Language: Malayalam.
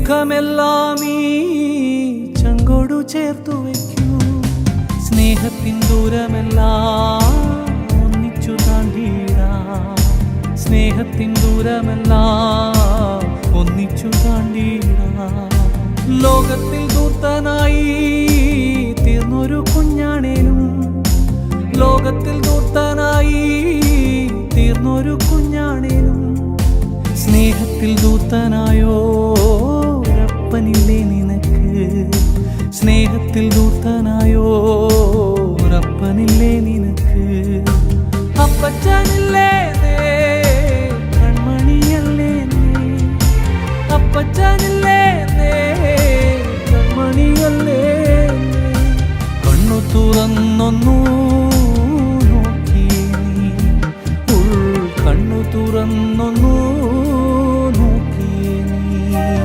ദുഃഖമെല്ലാം ഈ ചങ്കോടു ചേർത്തു വയ്ക്കൂ. സ്നേഹത്തിൻ ദൂരമെല്ലാം ഒന്നിച്ചു താണ്ടിടാം. സ്നേഹത്തിൻ ദൂരമെല്ലാം ഒന്നിച്ചു താണ്ടിടാം. ലോകത്തിൽ ദൂർത്തനായി തീർന്നൊരു കുഞ്ഞാണേനും, ലോകത്തിൽ ദൂർത്തനായി തീർന്നൊരു കുഞ്ഞാണേനും, സ്നേഹത്തിൽ ദൂർത്തനായോരപ്പനില്ലേ നിനക്ക്? സ്നേഹത്തിൽ ദൂർത്തനായോരപ്പനില്ലേ നിനക്ക്? അപ്പച്ചനില്ലേ കൺമണിയല്ലേ നീ? അപ്പച്ചനില്ലേ കൺമണിയല്ലേ? കണ്ണു തുറന്നൊന്നു നോക്കിയേ നീ, കണ്ണു തുറന്നൊന്നു